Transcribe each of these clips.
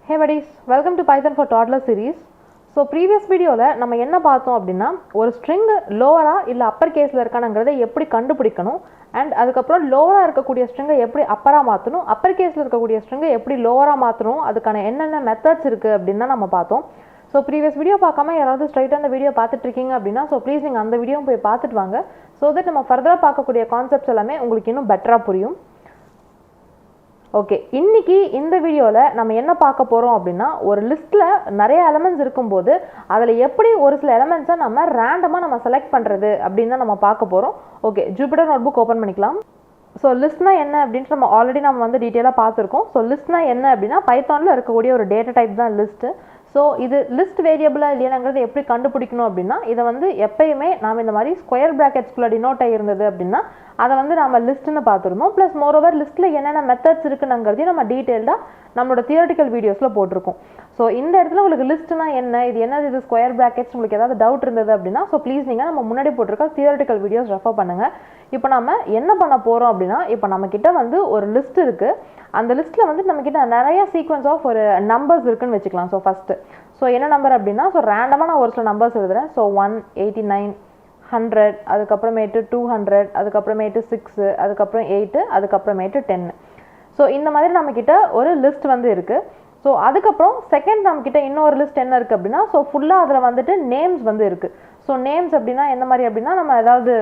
Hey buddies, welcome to Python for Toddler series. So previous videoல நம்ம என்ன பார்த்தோம் அப்படின்னா ஒரு string lower-ஆ இல்ல upper caseல இருக்கானங்கறதை எப்படி கண்டுபிடிக்கணும் and அதுக்கப்புறம் lower-ஆ இருக்கக்கூடிய string எப்படி upper-ஆ மாத்தணும் upper caseல இருக்கக்கூடிய string எப்படி lower-ஆ மாத்தணும் அதுக்கான என்னென்ன methods இருக்கு அப்படினா நம்ம பார்த்தோம். So previous video பார்க்காம யாராவது straight-ஆ அந்த வீடியோ பார்த்துட்டு இருக்கீங்க அப்படினா so please நீங்க அந்த வீடியோவை போய் பார்த்துட்டு வாங்க so that நம்ம further-ஆ பார்க்கக்கூடிய concepts எல்லாமே உங்களுக்கு இன்னும் better-ஆ புரியும். ஓகே இன்னைக்கு இந்த வீடியோல நம்ம என்ன பார்க்க போறோம் அப்படினா ஒரு லிஸ்ட்ல நிறைய எலிமெண்ட்ஸ் இருக்கும்போது அதுல எப்படி ஒரு சில எலிமெண்ட்ஸை நம்ம ரேண்டமா நம்ம செலக்ட் பண்றது அப்படினா நம்ம பார்க்க போறோம். ஓகே ஜூபிட்டர் நோட்புக் ஓபன் பண்ணிக்கலாம். ஸோ லிஸ்ட்னா என்ன அப்படின்னு நம்ம ஆல்ரெடி நம்ம வந்து டீட்டெயிலாக பார்த்துருக்கோம். ஸோ லிஸ்ட்னா என்ன அப்படின்னா பைத்தானில் இருக்கக்கூடிய ஒரு டேட்டா டைப் தான் லிஸ்ட்டு. ஸோ இது லிஸ்ட் வேரியபிளாக இல்லையாங்கிறது எப்படி கண்டுபிடிக்கணும் அப்படின்னா இதை வந்து எப்பயுமே நாம் இந்த மாதிரி ஸ்கொயர் ப்ராக்கெட்ஸ்குள்ளே டினோட் ஆகிருந்தது அப்படின்னா அதை வந்து நம்ம லிஸ்ட்டுன்னு பார்த்துருந்தோம். ப்ளஸ் மோரோவர் லிஸ்ட்டில் என்னென்ன மெத்தட்ஸ் இருக்குங்கிறதையும் நம்ம டீட்டெயில்டாக நம்மளோட தியரட்டிக்கல் வீடியோஸில் போட்டிருக்கோம். ஸோ இந்த இடத்துல உங்களுக்கு லிஸ்ட்னா என்ன இது என்னது இது ஸ்கொயர் ப்ராக்கெட்ஸ் உங்களுக்கு ஏதாவது டவுட் இருந்தது அப்படின்னா ஸோ ப்ளீஸ் நீங்கள் நம்ம முன்னாடி போட்டிருக்க தியரட்டிக்கல் வீடியோஸ் ரெஃபர் பண்ணுங்கள். இப்போ நம்ம என்ன பண்ண போகிறோம் அப்படின்னா இப்போ நம்மக்கிட்ட வந்து ஒரு லிஸ்ட் இருக்குது. அந்த லிஸ்ட்டில் வந்து நம்மக்கிட்ட நிறைய சீக்வன்ஸ் ஆஃப் ஒரு நம்பர்ஸ் இருக்குன்னு வச்சுக்கலாம். ஸோ ஃபஸ்ட்டு ஸோ என்ன நம்பர் அப்படின்னா ஸோ ரேண்டமாக நான் ஒரு சில நம்பர்ஸ் எழுதுறேன். ஸோ 189 100 அதுக்கப்புறமேட்டு 200 அதுக்கப்புறமேட்டு 6 அதுக்கப்புறம் 8 அதுக்கப்புறமேட்டு 10. ஸோ இந்த மாதிரி நம்மக்கிட்ட ஒரு லிஸ்ட் வந்து இருக்குது. ஸோ அதுக்கப்புறம் செகண்ட் நம்மக்கிட்ட இன்னொரு லிஸ்ட் என்ன இருக்குது அப்படின்னா ஸோ ஃபுல்லாக அதில் வந்துட்டு நேம்ஸ் வந்து இருக்குது. ஸோ நேம்ஸ் அப்படின்னா எந்த மாதிரி அப்படின்னா நம்ம ஏதாவது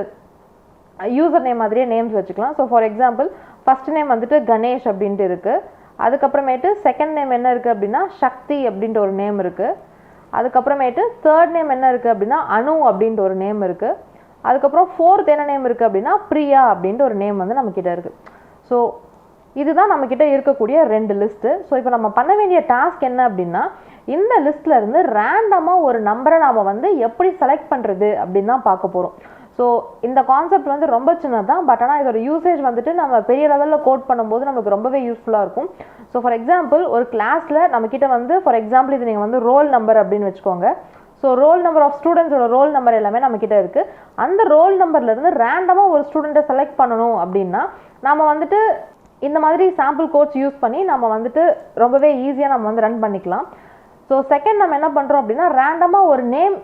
யூசர் நேம் மாதிரியே நேம்ஸ் வச்சுக்கலாம். So for example first name வந்துட்டு கணேஷ் அப்படின்ட்டு இருக்குது. அதுக்கப்புறமேட்டு செகண்ட் நேம் என்ன இருக்குது அப்படின்னா சக்தி அப்படின்ற ஒரு நேம் இருக்குது. அதுக்கப்புறமேட்டு தேர்ட் நேம் என்ன இருக்குது அப்படின்னா அனு அப்படின்ற ஒரு நேம் இருக்குது. அதுக்கப்புறம் ஃபோர்த் என்ன நேம் இருக்குது அப்படின்னா பிரியா அப்படின்ற ஒரு நேம் வந்து நம்மக்கிட்ட இருக்குது. ஸோ இதுதான் நம்மக்கிட்ட இருக்கக்கூடிய ரெண்டு லிஸ்ட்டு. ஸோ இப்போ நம்ம பண்ண வேண்டிய டாஸ்க் என்ன அப்படின்னா இந்த லிஸ்ட்டில் இருந்து ரேண்டமாக ஒரு நம்பரை நாம் வந்து எப்படி செலக்ட் பண்ணுறது அப்படின்னு தான் பார்க்க போகிறோம். ஸோ இந்த கான்செப்ட் வந்து ரொம்ப சின்னதான் பட் ஆனால் இதோட யூசேஜ் வந்துட்டு நம்ம பெரிய லெவலில் கோட் பண்ணும்போது நமக்கு ரொம்பவே யூஸ்ஃபுல்லாக இருக்கும். ஸோ ஃபார் எக்ஸாம்பிள் ஒரு கிளாஸில் நம்மக்கிட்ட வந்து ஃபார் எக்ஸாம்பிள் இது நீங்கள் வந்து ரோல் நம்பர் அப்படின்னு வச்சுக்கோங்க. ஸோ ரோல் நம்பர் ஆஃப் ஸ்டூடெண்ட்ஸோட ரோல் நம்பர் எல்லாமே நம்மக்கிட்ட இருக்குது. அந்த ரோல் நம்பர்லேருந்து ரேண்டமாக ஒரு ஸ்டூடெண்ட்டை செலக்ட் பண்ணணும் அப்படின்னா நம்ம வந்துட்டு இந்த மாதிரி சாம்பிள் கோட்ஸ் யூஸ் பண்ணி நம்ம வந்துட்டு ரொம்பவே ஈஸியாக நம்ம வந்து ரன் பண்ணிக்கலாம். ஸோ செகண்ட் நம்ம என்ன பண்ணுறோம் அப்படின்னா ரேண்டமாக ஒரு நேம்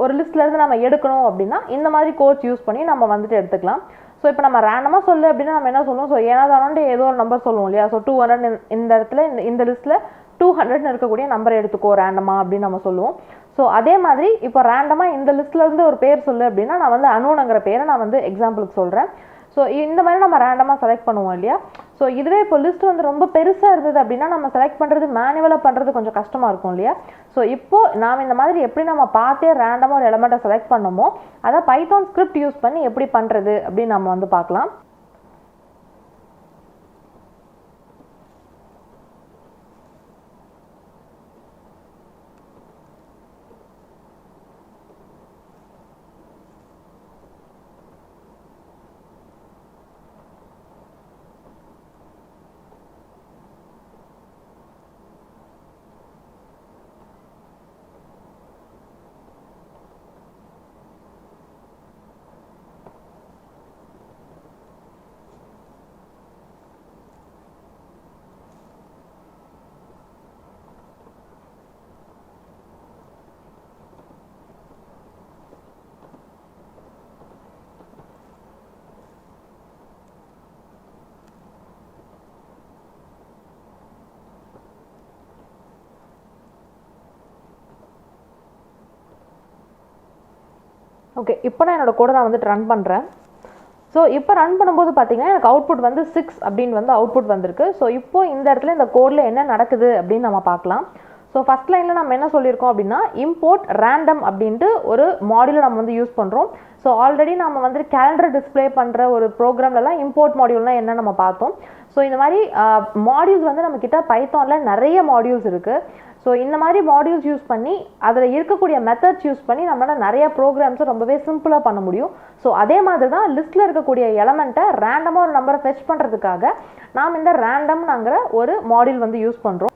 ஒரு லிஸ்ட்லேருந்து நம்ம எடுக்கணும் அப்படின்னா இந்த மாதிரி கோட்ஸ் யூஸ் பண்ணி நம்ம வந்துட்டு எடுத்துக்கலாம். ஸோ இப்போ நம்ம ரேண்டமாக சொல்லு அப்படின்னா நம்ம என்ன சொல்லுவோம் ஸோ ஏனாதானே ஏதோ ஒரு நம்பர் சொல்லுவோம் இல்லையா. ஸோ 200 இந்த இடத்துல இந்த லிஸ்ட்டில் 200 இருக்கக்கூடிய நம்பர் எடுத்துக்கோ ரேண்டமாக அப்படின்னு நம்ம சொல்லுவோம். ஸோ அதே மாதிரி இப்போ ரேண்டமாக இந்த லிஸ்ட்லேருந்து ஒரு பேர் சொல்லு அப்படின்னா நான் வந்து அனுங்கிற பேரை நான் வந்து எக்ஸாம்பிளுக்கு சொல்கிறேன். ஸோ இந்த மாதிரி நம்ம ரேண்டமாக செலக்ட் பண்ணுவோம் இல்லையா. ஸோ இதுவே இப்போ லிஸ்ட் வந்து ரொம்ப பெருசாக இருந்தது அப்படின்னா நம்ம செலக்ட் பண்ணுறது மேனுவலாக பண்ணுறது கொஞ்சம் கஷ்டமாக இருக்கும் இல்லையா. ஸோ இப்போது நாம் இந்த மாதிரி எப்படி நம்ம பார்த்தே ரேண்டமாக ஒரு எலமெண்ட்டை செலக்ட் பண்ணோமோ அதை பைத்தான் ஸ்கிரிப்ட் யூஸ் பண்ணி எப்படி பண்ணுறது அப்படின்னு நம்ம வந்து பார்க்கலாம். ஓகே இப்போ நான் என்னோடய கோடை நான் வந்துட்டு ரன் பண்ணுறேன். ஸோ இப்போ ரன் பண்ணும்போது பார்த்தீங்கன்னா எனக்கு அவுட்புட் வந்து 6 அப்படின்னு வந்து அவுட்புட் வந்திருக்கு. ஸோ இப்போது இந்த இடத்துல இந்த கோடில் என்ன நடக்குது அப்படின்னு நம்ம பார்க்கலாம். ஸோ ஃபஸ்ட் லைனில் நம்ம என்ன சொல்லியிருக்கோம் அப்படின்னா இம்போர்ட் ரேண்டம் அப்படின்ட்டு ஒரு மாடியூலை நம்ம வந்து யூஸ் பண்ணுறோம். ஸோ ஆல்ரெடி நம்ம வந்து கேலண்டர் டிஸ்பிளே பண்ணுற ஒரு ப்ரோக்ராம்லலாம் இம்போர்ட் மாடியூல்னால் என்ன நம்ம பார்த்தோம். ஸோ இந்த மாதிரி மாடியூல்ஸ் வந்து நம்மக்கிட்ட பைத்தானில் நிறைய மாடியூல்ஸ் இருக்குது. ஸோ இந்த மாதிரி மாடியூல்ஸ் யூஸ் பண்ணி அதில் இருக்கக்கூடிய மெத்தட்ஸ் யூஸ் பண்ணி நம்மளால் நிறைய ப்ரோக்ராம்ஸை ரொம்பவே சிம்பிளாக பண்ண முடியும். ஸோ அதே மாதிரி தான் லிஸ்ட்டில் இருக்கக்கூடிய எலமெண்ட்டை ரேண்டமாக ஒரு நம்பரை ஃபெச் பண்ணுறதுக்காக நாம் இந்த ரேண்டம்ங்கிற ஒரு மாடியூல் வந்து யூஸ் பண்ணுறோம்.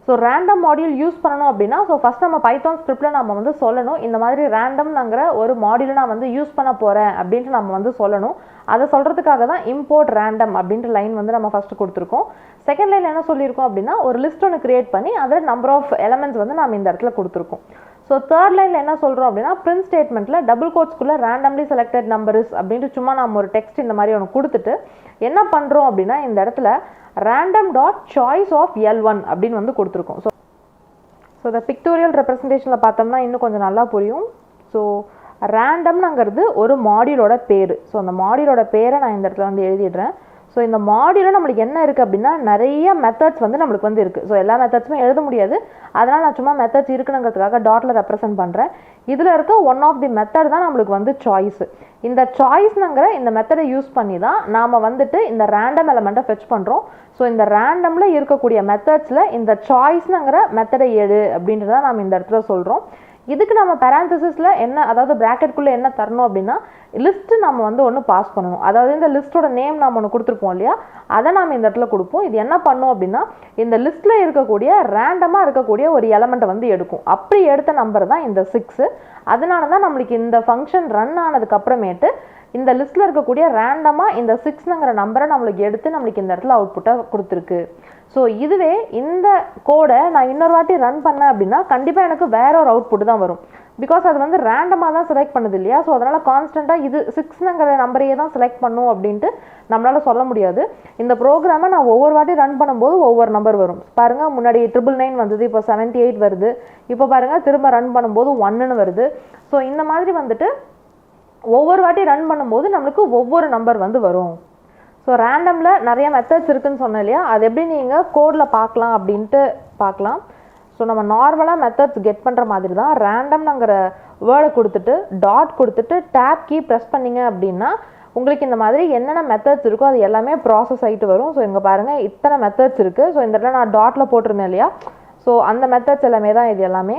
ஸோ ரேண்டம் மாடியூல் யூஸ் பண்ணணும் அப்படின்னா ஸோ ஃபஸ்ட் நம்ம பைத்தான் ஸ்கிரிப்டில் நம்ம வந்து சொல்லணும் இந்த மாதிரி ரேண்டம்ங்கிற ஒரு மாடியூலை நான் வந்து யூஸ் பண்ண போகிறேன் அப்படின்ட்டு நம்ம வந்து சொல்லணும். அதை சொல்கிறதுக்காக தான் இம்போர்ட் ரேண்டம் அப்படின்ற லைன் வந்து நம்ம ஃபஸ்ட்டு கொடுத்துருக்கோம். செகண்ட் லைன் என்ன சொல்லியிருக்கோம் அப்படின்னா ஒரு லிஸ்ட் ஒன்று கிரியேட் பண்ணி அதில் நம்பர் ஆஃப் எலமெண்ட்ஸ் வந்து நம்ம இந்த இடத்துல கொடுத்துருக்கோம். ஸோ தேர்ட் லைனில் என்ன சொல்கிறோம் அப்படின்னா பிரிண்ட் ஸ்டேட்மெண்ட்டில் டபுள் கோட்ஸ்குள்ளே ரேண்டம்லி செலக்டட் நம்பர்ஸ் அப்படின்ட்டு சும்மா நம்ம ஒரு டெக்ஸ்ட் இந்த மாதிரி ஒன்று கொடுத்துட்டு என்ன பண்ணுறோம் அப்படின்னா இந்த இடத்துல random dot choice of L1 அப்படின்னு வந்து கொடுத்துருக்கோம். ஸோ இந்த பிக்டோரியல் ரெப்ரசன்டேஷனில் பார்த்தோம்னா இன்னும் கொஞ்சம் நல்லா புரியும். ஸோ ரேண்டம்ங்கிறது ஒரு மாடியூலோட பேர். ஸோ அந்த மாடியூலோட பேரை நான் இந்த இடத்துல வந்து எழுதிடுறேன். ஸோ இந்த மாடியூலில் நம்மளுக்கு என்ன இருக்குது அப்படின்னா நிறைய மெத்தட்ஸ் வந்து நம்மளுக்கு வந்து இருக்குது. ஸோ எல்லா மெத்தட்ஸுமே எழுத முடியாது, அதனால் நான் சும்மா மெத்தட்ஸ் இருக்குனுங்கிறதுக்காக டாட்டில் ரெப்ரசென்ட் பண்ணுறேன். இதில் இருக்க ஒன் ஆஃப் தி மெத்தட் தான் நம்மளுக்கு வந்து சாய்ஸ். இந்த சாய்ஸ்னுங்கிற இந்த மெத்தடை யூஸ் பண்ணி தான் நாம் வந்துட்டு இந்த ரேண்டம் எலமெண்ட்டை ஃபெச் பண்ணுறோம். ஸோ இந்த ரேண்டமில் இருக்கக்கூடிய மெத்தட்ஸில் இந்த சாய்ஸ்னுங்கிற மெத்தடை எடு அப்படின்றத நாம் இந்த இடத்துல சொல்கிறோம். இதுக்கு நம்ம பேராந்தசிஸில் என்ன, அதாவது ப்ராக்கெட்குள்ளே என்ன தரணும் அப்படின்னா லிஸ்ட்டு நம்ம வந்து ஒன்று பாஸ் பண்ணணும். அதாவது இந்த லிஸ்ட்டோட நேம் நம்ம ஒன்று கொடுத்துருப்போம் இல்லையா, அதை நாம் இந்த இடத்துல கொடுப்போம். இது என்ன பண்ணும் அப்படின்னா இந்த லிஸ்ட்டில் இருக்கக்கூடிய ரேண்டமாக இருக்கக்கூடிய ஒரு எலமெண்ட்டை வந்து எடுக்கும். அப்படி எடுத்த நம்பர் தான் இந்த 6. அதனால தான் நம்மளுக்கு இந்த ஃபங்க்ஷன் ரன் ஆனதுக்கு அப்புறமேட்டு இந்த லிஸ்ட்டில் இருக்கக்கூடிய ரேண்டமாக இந்த 6ங்கிற நம்பரை நம்மளுக்கு எடுத்து நம்மளுக்கு இந்த இடத்துல அவுட்புட்டாக கொடுத்துருக்கு. ஸோ இதுவே இந்த கோடை நான் இன்னொரு வாட்டி ரன் பண்ணேன் அப்படின்னா கண்டிப்பாக எனக்கு வேற ஒரு அவுட்புட் தான் வரும். பிகாஸ் அது வந்து ரேண்டமாக தான் செலக்ட் பண்ணுது இல்லையா. ஸோ அதனால் கான்ஸ்டண்ட்டாக இது 6ங்கிற நம்பரையே தான் செலக்ட் பண்ணும் அப்படின்ட்டு நம்மளால் சொல்ல முடியாது. இந்த ப்ரோக்ராமை நான் ஒவ்வொரு வாட்டி ரன் பண்ணும்போது ஒவ்வொரு நம்பர் வரும். பாருங்கள், முன்னாடி 999 வந்தது, இப்போ 78 வருது. இப்போ பாருங்கள் திரும்ப ரன் பண்ணும்போது 1ன்னு வருது. ஸோ இந்த மாதிரி வந்துட்டு ஒவ்வொரு வாட்டி ரன் பண்ணும்போது நம்மளுக்கு ஒவ்வொரு நம்பர் வந்து வரும். ஸோ ரேண்டமில் நிறைய மெத்தட்ஸ் இருக்குதுன்னு சொன்னேன் இல்லையா, அது எப்படி நீங்கள் கோடில் பார்க்கலாம் அப்படின்ட்டு பார்க்கலாம். ஸோ நம்ம நார்மலாக மெத்தட்ஸ் கெட் பண்ணுற மாதிரி தான் ரேண்டம்ங்கிற வேர்டை கொடுத்துட்டு டாட் கொடுத்துட்டு டேப் கீ ப்ரெஸ் பண்ணிங்க அப்படின்னா உங்களுக்கு இந்த மாதிரி என்னென்ன மெத்தட்ஸ் இருக்கோ அது எல்லாமே ப்ராசஸ் ஆகிட்டு வரும். ஸோ இங்கே பாருங்கள் இத்தனை மெத்தட்ஸ் இருக்குது. ஸோ இந்த இடத்துல நான் டாட்டில் போட்டிருந்தேன் இல்லையா, ஸோ அந்த மெத்தட்ஸ் எல்லாமே தான் இது எல்லாமே.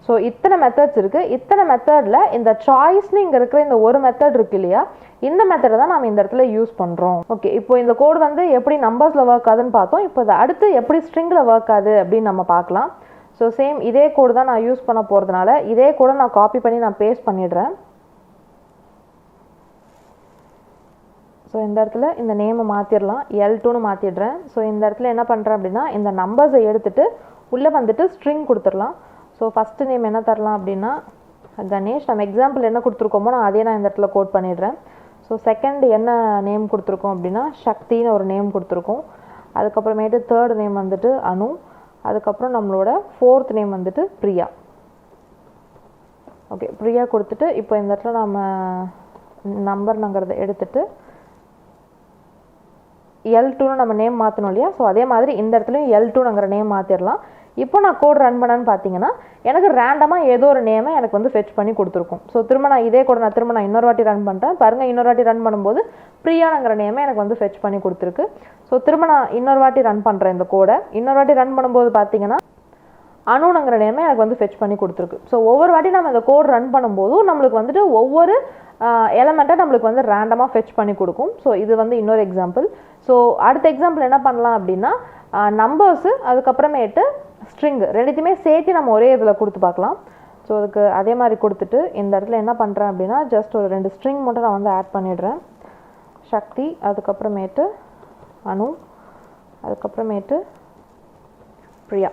ஸோ இத்தனை மெத்தட்ஸ் இருக்குது. இத்தனை மெத்தடில் இந்த சாய்ஸ்னு இங்கே இருக்கிற இந்த ஒரு மெத்தட் இருக்கு இல்லையா, இந்த மெத்தடை தான் நம்ம இந்த இடத்துல யூஸ் பண்ணுறோம். ஓகே, இப்போ இந்த கோடு வந்து எப்படி நம்பர்ஸில் ஒர்க் ஆகுதுன்னு பார்த்தோம். இப்போ அதை அடுத்து எப்படி ஸ்ட்ரிங்கில் ஒர்க் ஆகுது அப்படின்னு நம்ம பார்க்கலாம். ஸோ சேம் இதே கோடு தான் நான் யூஸ் பண்ண போகிறதுனால இதே கோடை நான் காப்பி பண்ணி நான் பேஸ்ட் பண்ணிடுறேன். ஸோ இந்த இடத்துல இந்த நேமை மாற்றிடலாம், L2ன்னு மாற்றிடுறேன். ஸோ இந்த இடத்துல என்ன பண்ணுறேன் அப்படின்னா இந்த நம்பர்ஸை எடுத்துகிட்டு உள்ளே வந்துட்டு ஸ்ட்ரிங் கொடுத்துடலாம். ஸோ ஃபஸ்ட்டு நேம் என்ன தரலாம் அப்படின்னா கணேஷ். நம்ம எக்ஸாம்பிள் என்ன கொடுத்துருக்கோமோ நான் அதே நான் இந்த இடத்துல கோட் பண்ணிடுறேன். ஸோ செகண்ட் என்ன நேம் கொடுத்துருக்கோம் அப்படின்னா சக்தின்னு ஒரு நேம் கொடுத்துருக்கோம். அதுக்கப்புறமேட்டு தேர்ட் நேம் வந்துட்டு அனு. அதுக்கப்புறம் நம்மளோட ஃபோர்த் நேம் வந்துட்டு பிரியா. ஓகே, பிரியா கொடுத்துட்டு இப்போ இந்த இடத்துல நம்ம நம்பர்ங்கிறத எடுத்துட்டு L2ன்னு நம்ம நேம் மாற்றணும் இல்லையா. ஸோ அதே மாதிரி இந்த இடத்துலையும் L2ங்கிற நேம் மாற்றிடலாம். இப்போ நான் கோட் ரன் பண்ணேன்னு பார்த்தீங்கன்னா எனக்கு ரேண்டமாக ஏதோ ஒரு நேமை எனக்கு வந்து ஃபெச் பண்ணி கொடுத்துருக்கும். ஸோ திரும்ப நான் இதே கோட் நான் இன்னொரு வாட்டி ரன் பண்ணுறேன். பாருங்கள், இன்னொரு வாட்டி ரன் பண்ணும்போது பிரியாங்கிற நேமை எனக்கு வந்து ஃபெச் பண்ணி கொடுத்துருக்கு. ஸோ திரும்ப நான் இன்னொரு வாட்டி ரன் பண்ணுறேன் இந்த கோடை. இன்னொரு வாட்டி ரன் பண்ணும்போது பார்த்தீங்கன்னா அனுங்கிற நேமை எனக்கு வந்து ஃபெச் பண்ணி கொடுத்துருக்கு. ஸோ ஒவ்வொரு வாட்டி நம்ம இந்த கோட் ரன் பண்ணும்போதும் நம்மளுக்கு வந்துட்டு ஒவ்வொரு எலமெண்ட்டை நம்மளுக்கு வந்து ரேண்டமாக ஃபெச் பண்ணி கொடுக்கும். ஸோ இது வந்து இன்னொரு எக்ஸாம்பிள். ஸோ அடுத்த எக்ஸாம்பிள் என்ன பண்ணலாம் அப்படின்னா நம்பர்ஸு அதுக்கப்புறமேட்டு ஸ்ட்ரிங் ரெண்டுத்தையுமே சேர்த்து நம்ம ஒரே இதில் கொடுத்து பார்க்கலாம். ஸோ அதுக்கு அதே மாதிரி கொடுத்துட்டு இந்த இடத்துல என்ன பண்ணுறேன் அப்படின்னா ஜஸ்ட் ஒரு 2 ஸ்ட்ரிங் மட்டும் நான் வந்து ஆட் பண்ணிடுறேன். சக்தி, அதுக்கப்புறமேட்டு அனு, அதுக்கப்புறமேட்டு பிரியா.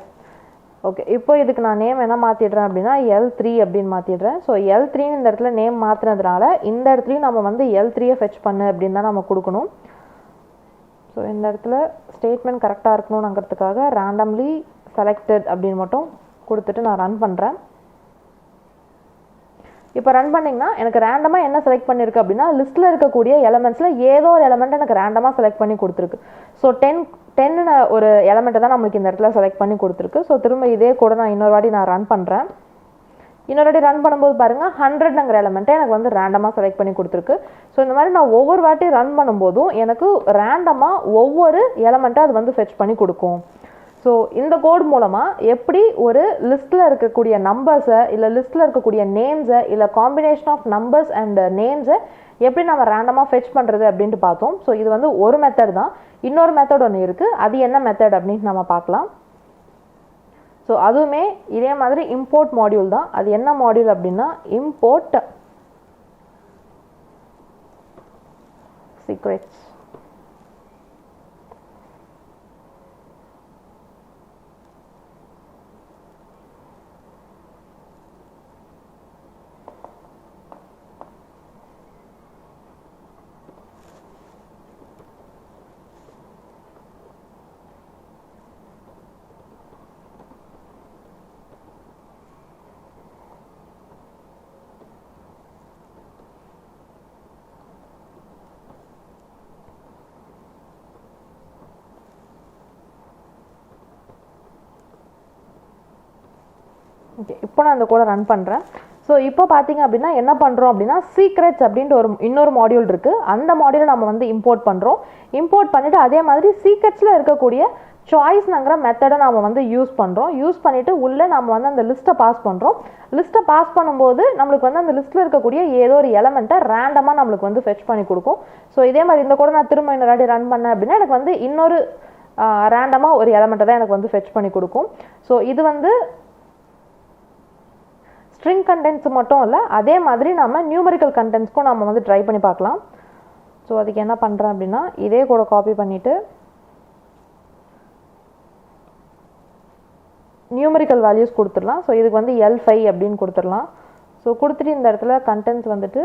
ஓகே, இப்போ இதுக்கு நான் நேம் என்ன மாற்றிடுறேன் அப்படின்னா L3 அப்படின்னு மாற்றிடுறேன். ஸோ L3ன்னு இந்த இடத்துல நேம் மாற்றினதுனால இந்த இடத்துலையும் நம்ம வந்து L3யை ஃபெச் பண்ணு அப்படின்னு தான் நம்ம கொடுக்கணும். ஸோ இந்த இடத்துல ஸ்டேட்மெண்ட் கரெக்டாக இருக்கணுங்கிறதுக்காக ரேண்டம்லி செலக்டட் அப்படின்னு மட்டும் கொடுத்துட்டு நான் ரன் பண்ணுறேன். இப்போ ரன் பண்ணிங்கன்னா எனக்கு ரேண்டமாக என்ன செலக்ட் பண்ணியிருக்கு அப்படின்னா லிஸ்ட்டில் இருக்கக்கூடிய எலமெண்ட்ஸில் ஏதோ ஒரு எலமெண்ட் எனக்கு ரேண்டமாக செலக்ட் பண்ணி கொடுத்துருக்கு. ஸோ 10ன்னு ஒரு எலமெண்ட்டை தான் நம்மளுக்கு இந்த இடத்துல செலக்ட் பண்ணி கொடுத்துருக்கு. ஸோ திரும்ப இதே கூட நான் இன்னொரு வாட்டி நான் ரன் பண்ணுறேன். இன்னொரு வாட்டி ரன் பண்ணும்போது பாருங்கள் 100ங்கிற எலமெண்ட்டை எனக்கு வந்து ரேண்டமாக செலக்ட் பண்ணி கொடுத்துருக்கு. ஸோ இந்த மாதிரி நான் ஒவ்வொரு வாட்டி ரன் பண்ணும்போதும் எனக்கு ரேண்டமாக ஒவ்வொரு எலமெண்ட்டை அது வந்து ஃபெச் பண்ணி கொடுக்கும். ஸோ இந்த கோட் மூலமாக எப்படி ஒரு லிஸ்ட்டில் இருக்கக்கூடிய நம்பர்ஸை இல்லை லிஸ்ட்டில் இருக்கக்கூடிய நேம்ஸை இல்லை காம்பினேஷன் ஆஃப் நம்பர்ஸ் அண்ட் நேம்ஸை எப்படி நம்ம ரேண்டமாக ஃபெச் பண்ணுறது அப்படின்ட்டு பார்த்தோம். ஸோ இது வந்து ஒரு மெத்தட் தான். இன்னொரு மெத்தட் ஒன்று இருக்குது, அது என்ன மெத்தட் அப்படின்ட்டு நம்ம பார்க்கலாம். ஸோ அதுவுமே இதே மாதிரி இம்போர்ட் மாடியூல் தான். அது என்ன மாடியூல் அப்படின்னா இம்போர்ட் சீக்ரெட்ஸ். ஓகே, இப்போ நான் இந்த கோடை ரன் பண்ணுறேன். ஸோ இப்போ பார்த்தீங்க அப்படின்னா என்ன பண்ணுறோம் அப்படின்னா சீக்ரெட்ஸ் அப்படின்ட்டு இன்னொரு மாடியூல் இருக்குது. அந்த மாடியூலை நம்ம வந்து இம்போர்ட் பண்ணுறோம். இம்போர்ட் பண்ணிவிட்டு அதே மாதிரி சீக்ரெட்ஸில் இருக்கக்கூடிய சாய்ஸ்ங்கிற மெத்தடை நம்ம வந்து யூஸ் பண்ணுறோம். யூஸ் பண்ணிவிட்டு உள்ளே நம்ம வந்து அந்த லிஸ்ட்டை பாஸ் பண்ணுறோம். லிஸ்ட்டை பாஸ் பண்ணும்போது நம்மளுக்கு வந்து அந்த லிஸ்ட்டில் இருக்கக்கூடிய ஏதோ ஒரு எலமெண்ட்டை ரேண்டமாக நம்மளுக்கு வந்து ஃபெச் பண்ணி கொடுக்கும். ஸோ இதே மாதிரி இந்த கூட நான் திரும்ப இன்னொரு ரன் பண்ணேன் அப்படின்னா எனக்கு வந்து இன்னொரு ரேண்டமாக ஒரு எலமெண்ட்டை தான் எனக்கு வந்து ஃபெச் பண்ணி கொடுக்கும். ஸோ இது வந்து ஸ்ட்ரிங் கண்டென்ட்ஸ் மட்டும் இல்லை, அதே மாதிரி நம்ம நியூமரிக்கல் கண்டென்ட்ஸ்க்கும் நம்ம வந்து ட்ரை பண்ணி பார்க்கலாம். ஸோ அதுக்கு என்ன பண்ணுறேன் அப்படின்னா இதே கூட காப்பி பண்ணிவிட்டு நியூமரிக்கல் வேல்யூஸ் கொடுத்துடலாம். ஸோ இதுக்கு வந்து L5 அப்படின்னு கொடுத்துடலாம். ஸோ கொடுத்துட்டு இந்த இடத்துல கண்டென்ட்ஸ் வந்துட்டு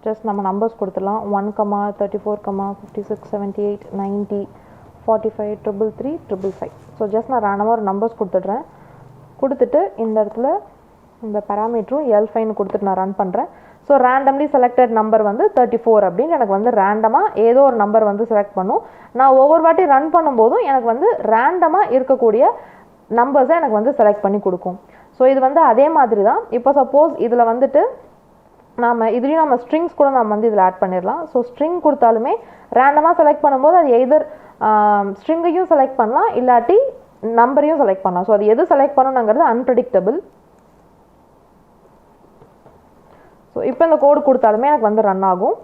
ஜஸ்ட் நம்ம நம்பர்ஸ் கொடுத்துடலாம். 1, 34, 56, 78, 90, 45, 333, 555. ஸோ ஜஸ்ட் நான் ரேண்டமாக ஒரு நம்பர்ஸ் கொடுத்துட்றேன். கொடுத்துட்டு இந்த இடத்துல இந்த பேராமீட்டரும் L5ன்னு கொடுத்துட்டு நான் ரன் பண்ணுறேன். ஸோ ரேண்டம்லி செலக்டட் நம்பர் வந்து 34 அப்படின்னு எனக்கு வந்து ரேண்டமாக ஏதோ ஒரு நம்பர் வந்து செலக்ட் பண்ணும். நான் ஒவ்வொரு வாட்டி ரன் பண்ணும்போதும் எனக்கு வந்து ரேண்டமாக இருக்கக்கூடிய நம்பர்ஸை எனக்கு வந்து செலக்ட் பண்ணி கொடுக்கும். ஸோ இது வந்து அதே மாதிரி தான். இப்போ சப்போஸ் இதில் வந்துட்டு இதுலேயும் நம்ம ஸ்ட்ரிங்ஸ் கூட நம்ம வந்து இதில் ஆட் பண்ணிடலாம். ஸோ ஸ்ட்ரிங் கொடுத்தாலுமே ரேண்டமாக செலக்ட் பண்ணும்போது அது எதர் ஸ்ட்ரிங்கையும் செலக்ட் பண்ணலாம், இல்லாட்டி நம்பரையும் செலக்ட் பண்ணலாம். ஸோ அது எது செலக்ட் பண்ணணுங்கிறது அன்பிரடிக்டபிள். ஸோ இப்போ இந்த கோடு கொடுத்தாலுமே எனக்கு வந்து ரன் ஆகும்.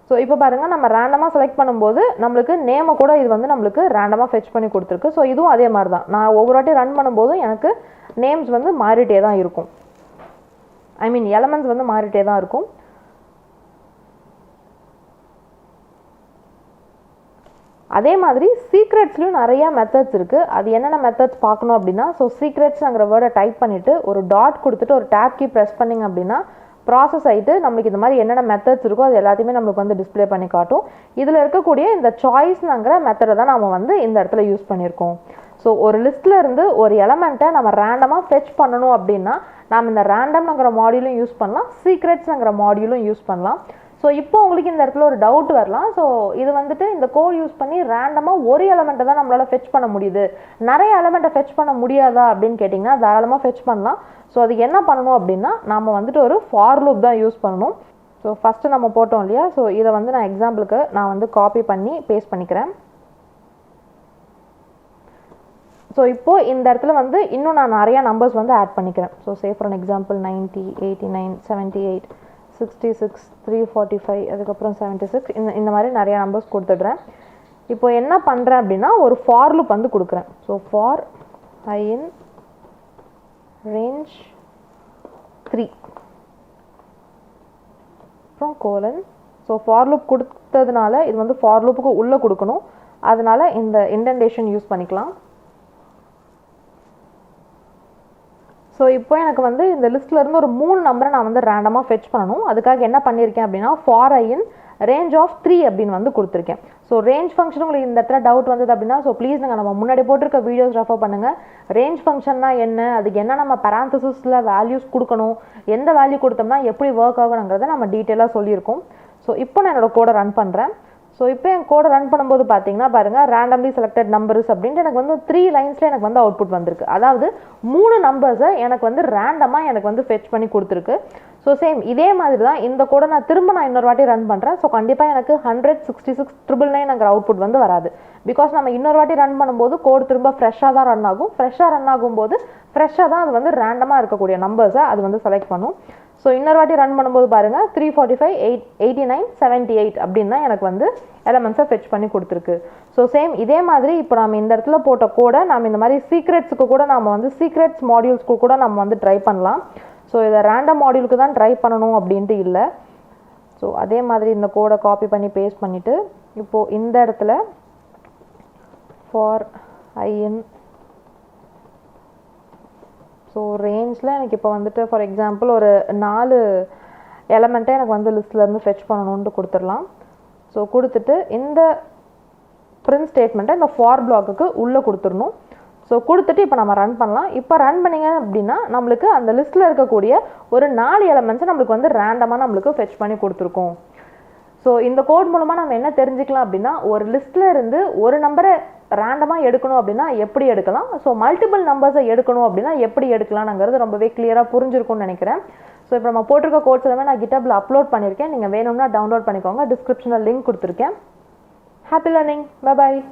ஸோ இப்போ பாருங்கள், நம்ம ரேண்டமாக செலக்ட் பண்ணும்போது நம்மளுக்கு நேமை கூட இது வந்து நம்மளுக்கு ரேண்டமாக ஃபெச் பண்ணி கொடுத்துருக்கு. ஸோ இதுவும் அதே மாதிரி தான். நான் ஒவ்வொரு வாட்டி ரன் பண்ணும்போதும் எனக்கு நேம்ஸ் வந்து மாறிட்டே தான் இருக்கும். ஐ மீன் எலமெண்ட்ஸ் வந்து மாறிட்டே தான் இருக்கும். அதே மாதிரி சீக்ரெட்ஸ்லையும் நிறையா மெத்தட்ஸ் இருக்குது. அது என்னென்ன மெத்தட்ஸ் பார்க்கணும் அப்படின்னா ஸோ சீக்ரெட்ஸ்ங்கிற வேர்டை டைப் பண்ணிவிட்டு ஒரு டாட் கொடுத்துட்டு ஒரு டேப் கீ ப்ரெஸ் பண்ணிங்க அப்படின்னா ப்ராசஸ் ஆகிட்டு நம்மளுக்கு இந்த மாதிரி என்னென்ன மெத்தட்ஸ் இருக்கோ அது எல்லாத்தையுமே நம்மளுக்கு வந்து டிஸ்பிளே பண்ணி காட்டும். இதில் இருக்கக்கூடிய இந்த சாய்ஸ்ங்கிற மெத்தடை தான் நம்ம வந்து இந்த இடத்துல யூஸ் பண்ணியிருக்கோம். ஸோ ஒரு லிஸ்ட்டில் இருந்து ஒரு எலமெண்ட்டை நம்ம ரேண்டமாக ஃபெச் பண்ணணும் அப்படின்னா நம்ம இந்த ரேண்டம்ங்கிற மாடியூலும் யூஸ் பண்ணலாம், சீக்ரெட்ஸ்ங்கிற மாடியூலும் யூஸ் பண்ணலாம். ஸோ இப்போ உங்களுக்கு இந்த இடத்துல ஒரு டவுட் வரலாம். ஸோ இது வந்துட்டு இந்த கோட் யூஸ் பண்ணி ரேண்டமாக ஒரு எலமெண்ட்டை தான் நம்மளால் ஃபெச் பண்ண முடியுது, நிறைய எலமெண்ட்டை ஃபெச் பண்ண முடியாதா அப்படின்னு கேட்டிங்கன்னா தாராளமாக ஃபெச் பண்ணலாம். ஸோ அதுக்கு என்ன பண்ணணும் அப்படின்னா நம்ம வந்துட்டு ஒரு ஃபார் லூப் தான் யூஸ் பண்ணணும். ஸோ ஃபஸ்ட்டு நம்ம போட்டோம் இல்லையா, ஸோ இதை வந்து நான் எக்ஸாம்பிளுக்கு நான் வந்து காப்பி பண்ணி பேஸ்ட் பண்ணிக்கிறேன். ஸோ இப்போது இந்த இடத்துல வந்து இன்னும் நான் நிறையா நம்பர்ஸ் வந்து ஆட் பண்ணிக்கிறேன். So say for an example 90, 89, 78, 66, 345, அதுக்கப்புறம் 76, இந்த மாதிரி நிறையா நம்பர்ஸ் கொடுத்துட்றேன். இப்போ என்ன பண்ணுறேன் அப்படின்னா ஒரு ஃபார் லூப் வந்து கொடுக்குறேன். So for I in range 3 அப்புறம் கோலன். ஸோ ஃபார் லூப் கொடுத்ததுனால இது வந்து ஃபார் லூப்புக்கு உள்ளே கொடுக்கணும், அதனால இந்த இண்டென்டேஷன் யூஸ் பண்ணிக்கலாம். ஸோ இப்போ எனக்கு வந்து இந்த லிஸ்ட்டில் இருந்து ஒரு 3 நம்பரை நான் வந்து ரேண்டமாக ஃபெச் பண்ணணும். அதுக்காக என்ன பண்ணியிருக்கேன் அப்படின்னா for I in range of 3 அப்படின்னு வந்து கொடுத்துருக்கேன். ஸோ ரேஞ்ச் ஃபங்க்ஷன் உங்களுக்கு இந்த இடத்துல டவுட் வந்தது அப்படின்னா ஸோ ப்ளீஸ் நீங்கள் நம்ம முன்னாடி போட்டிருக்க வீடியோஸ் ரெஃபர் பண்ணுங்கள். ரேஞ்ச் ஃபங்க்ஷன்னா என்ன, அதுக்கு என்ன நம்ம பேராந்தசிஸில் வேல்யூஸ் கொடுக்கணும், எந்த வேல்யூ கொடுத்தோம்னா எப்படி ஒர்க் ஆகணுங்கிறத நம்ம டீட்டெயிலாக சொல்லியிருக்கோம். ஸோ இப்போ நான் என்னோட கோடை ரன் பண்ணுறேன். ஸோ இப்போ என் கோடை ரன் பண்ணும்போது பார்த்தீங்கன்னா பாருங்கள் ரேண்டம்லி செலக்டட் நம்பர்ஸ் அப்படின்ட்டு எனக்கு வந்து 3 லைன்ஸில் எனக்கு வந்து அவுட்புட் வந்திருக்கு. அதாவது 3 நம்பர்ஸை எனக்கு வந்து ரேண்டமாக எனக்கு வந்து ஃபெச் பண்ணி கொடுத்துருக்கு. ஸோ சேம் இதே மாதிரி தான் இந்த கோடை நான் இன்னொரு வாட்டி ரன் பண்ணுறேன். ஸோ கண்டிப்பாக எனக்கு 100,66,999 அவுட்புட் வந்து வராது. பிகாஸ் நம்ம இன்னொரு வாட்டி ரன் பண்ணும்போது கோடு திரும்ப ஃப்ரெஷ்ஷாக தான் ரன் ஆகும். ஃப்ரெஷ்ஷாக ரன் ஆகும்போது ஃப்ரெஷ்ஷாக தான் அது வந்து ரேண்டமாக இருக்கக்கூடிய நம்பர்ஸை அது வந்து செலக்ட் பண்ணும். ஸோ இன்னொரு வாட்டி ரன் பண்ணும்போது பாருங்கள் 345 89 78 அப்படின்னு தான் எனக்கு வந்து எலமெண்ட்ஸை ஃபெச் பண்ணி கொடுத்துருக்கு. ஸோ சேம் இதே மாதிரி இப்போ நம்ம இந்த இடத்துல போட்ட கோடை நம்ம இந்த மாதிரி சீக்ரெட்ஸுக்கு கூட நம்ம வந்து சீக்ரெட்ஸ் மாடியூல்ஸ்க்கு கூட நம்ம வந்து ட்ரை பண்ணலாம். ஸோ இதை ரேண்டம் மாடியூலுக்கு தான் ட்ரை பண்ணணும் அப்படின்ட்டு இல்லை. ஸோ அதே மாதிரி இந்த கோடை காப்பி பண்ணி பேஸ்ட் பண்ணிவிட்டு இப்போது இந்த இடத்துல ஃபார் ஐஎன் ஸோ ரேஞ்சில் எனக்கு இப்போ வந்துட்டு ஃபார் எக்ஸாம்பிள் ஒரு 4 எலமெண்ட்டை எனக்கு வந்து லிஸ்ட்லேருந்து ஃபெச் பண்ணணுன்ட்டு கொடுத்துடலாம். ஸோ கொடுத்துட்டு இந்த பிரிண்ட் ஸ்டேட்மெண்ட்டை இந்த ஃபார் பிளாக்குக்கு உள்ளே கொடுத்துடணும். ஸோ கொடுத்துட்டு இப்போ நம்ம ரன் பண்ணலாம். இப்போ ரன் பண்ணிங்க அப்படின்னா நம்மளுக்கு அந்த லிஸ்ட்டில் இருக்கக்கூடிய ஒரு 4 எலமெண்ட்ஸை நம்மளுக்கு வந்து ரேண்டமாக நம்மளுக்கு ஃபெச் பண்ணி கொடுத்துருக்கோம். ஸோ இந்த கோட் மூலமாக நம்ம என்ன தெரிஞ்சுக்கலாம் அப்படின்னா ஒரு லிஸ்ட்டில் இருந்து ஒரு நம்பரை ரேண்டமாக எடுக்கணும் அப்படின்னா எப்படி எடுக்கலாம், ஸோ மல்டிபிள் நம்பர்ஸை எடுக்கணும் அப்படின்னா எப்படி எடுக்கலாம்ங்கிறது ரொம்பவே கிளியராக புரிஞ்சிருக்கும்னு நினைக்கிறேன். ஸோ இப்போ நம்ம போட்டிருக்க கோட்ஸ் எல்லாமே நான் கிட்டப்பில் அப்லோட் பண்ணியிருக்கேன். நீங்கள் வேணும்னா டவுன்லோட் பண்ணிக்கோங்க. டிஸ்கிரிப்ஷனில் லிங்க் கொடுத்துருக்கேன். Happy learning. Bye bye.